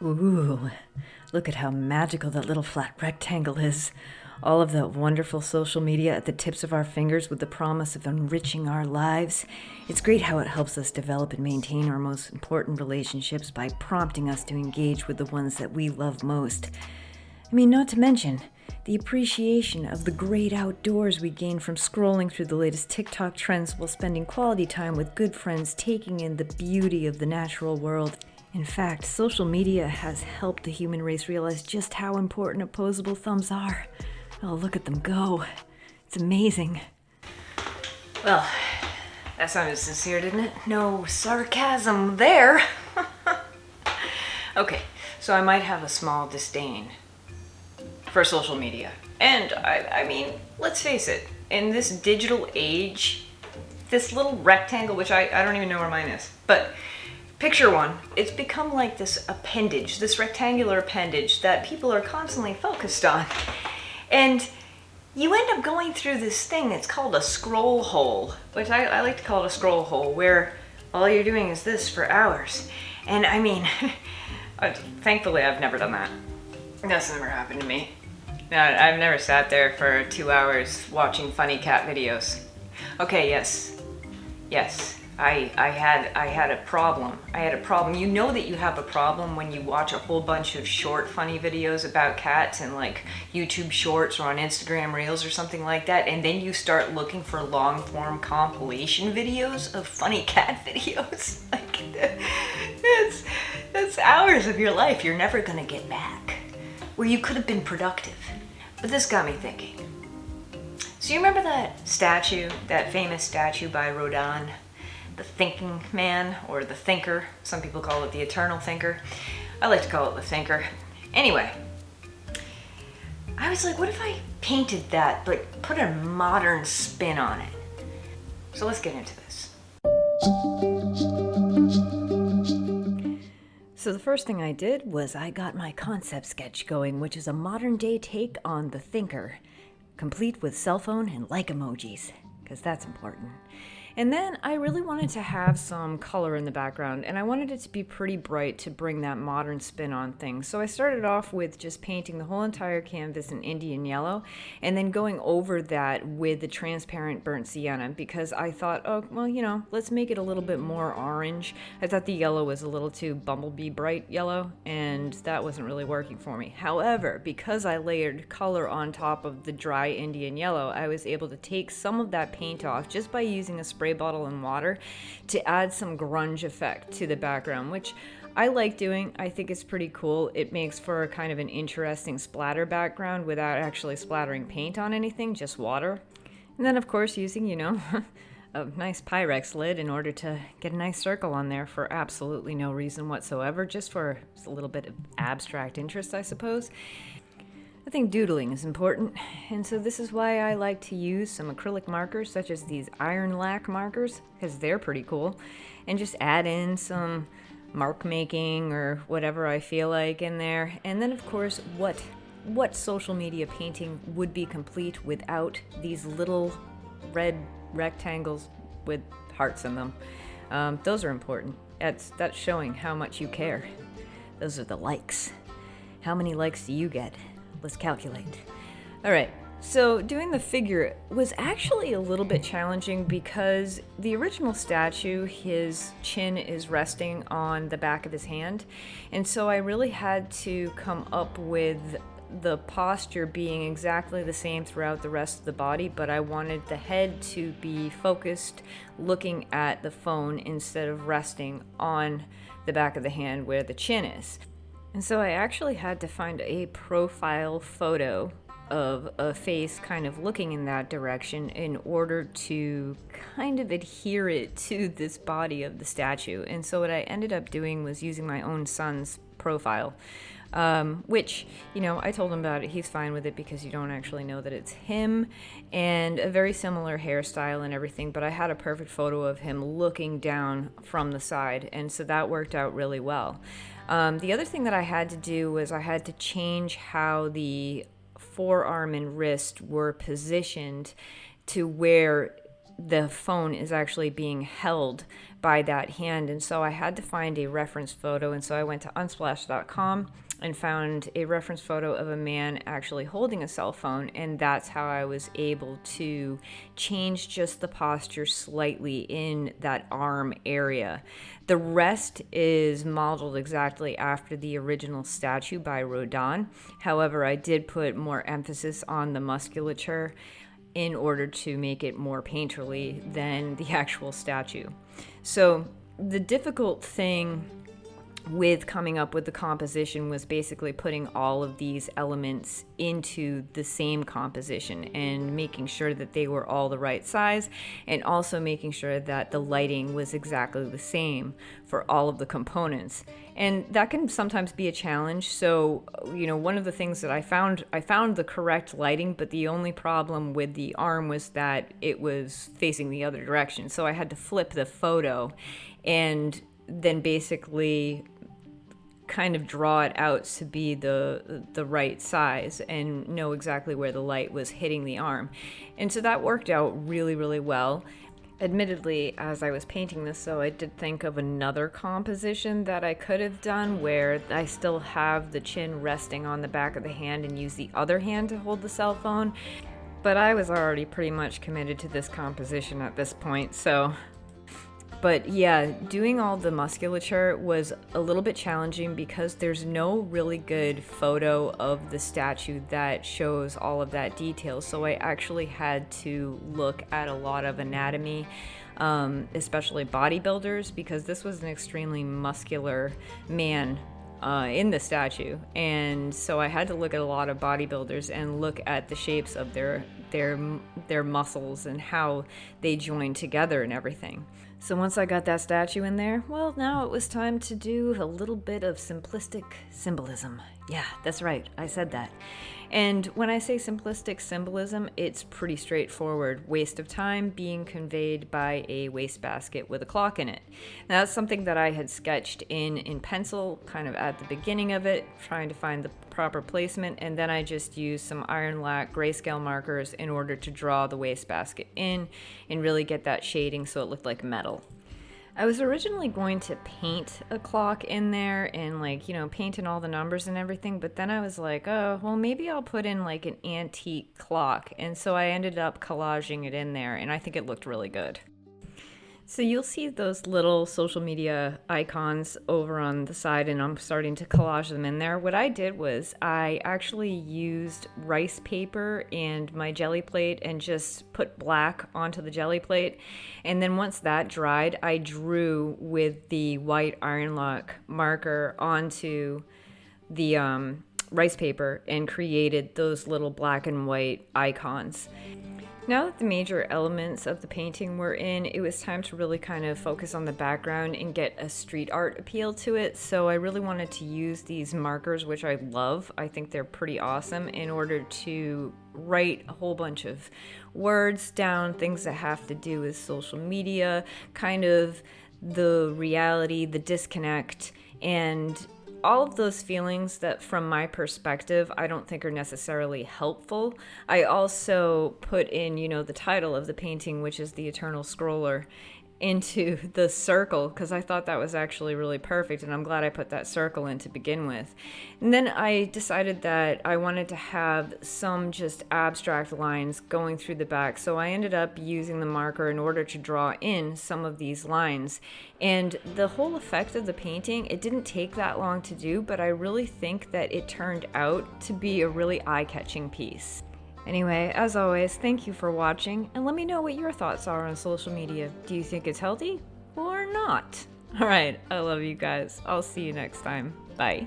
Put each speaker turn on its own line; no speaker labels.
Ooh, look at how magical that little flat rectangle is. All of that wonderful social media at the tips of our fingers with the promise of enriching our lives. It's great how it helps us develop and maintain our most important relationships by prompting us to engage with the ones that we love most. I mean, not to mention the appreciation of the great outdoors we gain from scrolling through the latest TikTok trends while spending quality time with good friends, taking in the beauty of the natural world. In fact, social media has helped the human race realize just how important opposable thumbs are. Oh, look at them go. It's amazing. Well, that sounded sincere, didn't it? No sarcasm there. Okay, so I might have a small disdain for social media. And I mean, let's face it, in this digital age, this little rectangle, which I don't even know where mine is, but picture one, it's become like this appendage, this rectangular appendage that people are constantly focused on. And you end up going through this thing, it's called a scroll hole, which I like to call it a scroll hole, where all you're doing is this for hours. And I mean, thankfully I've never done that. That's never happened to me. No, I've never sat there for 2 hours watching funny cat videos. Okay, yes, I had a problem. You know that you have a problem when you watch a whole bunch of short, funny videos about cats and like YouTube Shorts or on Instagram Reels or something like that, and then you start looking for long-form compilation videos of funny cat videos. Like, that's hours of your life you're never gonna get back, where you could have been productive. But this got me thinking. So you remember that statue, that famous statue by Rodin? The thinking man, or the thinker. Some people call it the eternal thinker. I like to call it the thinker. Anyway, I was like, what if I painted that, but put a modern spin on it? So let's get into this. So the first thing I did was I got my concept sketch going, which is a modern day take on the thinker, complete with cell phone and like emojis, because that's important. And then I really wanted to have some color in the background, and I wanted it to be pretty bright to bring that modern spin on things. So I started off with just painting the whole entire canvas in Indian yellow, and then going over that with the transparent burnt sienna, because I thought, oh, well, let's make it a little bit more orange. I thought the yellow was a little too bumblebee bright yellow, and that wasn't really working for me. However, because I layered color on top of the dry Indian yellow, I was able to take some of that paint off just by using a spray bottle and water to add some grunge effect to the background, which I like doing. I think it's pretty cool. It makes for a kind of an interesting splatter background without actually splattering paint on anything, just water. And then of course using, a nice Pyrex lid in order to get a nice circle on there for absolutely no reason whatsoever, just for a little bit of abstract interest, I suppose. I think doodling is important, and so this is why I like to use some acrylic markers such as these iron lac markers, because they're pretty cool, and just add in some mark making or whatever I feel like in there. And then of course, what social media painting would be complete without these little red rectangles with hearts in them? Those are important. That's showing how much you care. Those are the likes. How many likes do you get? Let's calculate. All right, so doing the figure was actually a little bit challenging because the original statue, his chin is resting on the back of his hand. And so I really had to come up with the posture being exactly the same throughout the rest of the body, but I wanted the head to be focused looking at the phone instead of resting on the back of the hand where the chin is. And so I actually had to find a profile photo of a face kind of looking in that direction in order to kind of adhere it to this body of the statue. And so what I ended up doing was using my own son's profile, which, I told him about it. He's fine with it because you don't actually know that it's him, and a very similar hairstyle and everything, but I had a perfect photo of him looking down from the side, and so that worked out really well. The other thing that I had to do was I had to change how the forearm and wrist were positioned to where the phone is actually being held by that hand. And so I had to find a reference photo. And so I went to unsplash.com and found a reference photo of a man actually holding a cell phone. And that's how I was able to change just the posture slightly in that arm area. The rest is modeled exactly after the original statue by Rodin. However, I did put more emphasis on the musculature in order to make it more painterly than the actual statue. So the difficult thing with coming up with the composition was basically putting all of these elements into the same composition and making sure that they were all the right size, and also making sure that the lighting was exactly the same for all of the components. And that can sometimes be a challenge. So, one of the things that I found the correct lighting, but the only problem with the arm was that it was facing the other direction. So I had to flip the photo and then basically kind of draw it out to be the right size and know exactly where the light was hitting the arm. And so that worked out really, really well. Admittedly, as I was painting this, so I did think of another composition that I could have done where I still have the chin resting on the back of the hand and use the other hand to hold the cell phone. But I was already pretty much committed to this composition at this point, so... But yeah, doing all the musculature was a little bit challenging because there's no really good photo of the statue that shows all of that detail. So I actually had to look at a lot of anatomy, especially bodybuilders, because this was an extremely muscular man in the statue. And so I had to look at a lot of bodybuilders and look at the shapes of their muscles and how they join together and everything. So once I got that statue in there, well, now it was time to do a little bit of simplistic symbolism. Yeah, that's right, I said that. And when I say simplistic symbolism, it's pretty straightforward. Waste of time being conveyed by a wastebasket with a clock in it. Now, that's something that I had sketched in pencil, kind of at the beginning of it, trying to find the proper placement, and then I just used some iron lac grayscale markers in order to draw the wastebasket in and really get that shading so it looked like metal. I was originally going to paint a clock in there and paint in all the numbers and everything, but then I was like, oh, well, maybe I'll put in an antique clock. And so I ended up collaging it in there, and I think it looked really good. So you'll see those little social media icons over on the side, and I'm starting to collage them in there. What I did was I actually used rice paper and my jelly plate and just put black onto the jelly plate. And then once that dried, I drew with the white iron lac marker onto the rice paper and created those little black and white icons. Now that the major elements of the painting were in, it was time to really kind of focus on the background and get a street art appeal to it. So I really wanted to use these markers, which I love. I think they're pretty awesome, in order to write a whole bunch of words down, things that have to do with social media, kind of the reality, the disconnect, and all of those feelings that, from my perspective, I don't think are necessarily helpful. I also put in, the title of the painting, which is The Eternal Scroller, into the circle because I thought that was actually really perfect, and I'm glad I put that circle in to begin with. And then I decided that I wanted to have some just abstract lines going through the back, so I ended up using the marker in order to draw in some of these lines. And the whole effect of the painting, it didn't take that long to do, but I really think that it turned out to be a really eye-catching piece. Anyway, as always, thank you for watching, and let me know what your thoughts are on social media. Do you think it's healthy or not? Alright, I love you guys. I'll see you next time. Bye.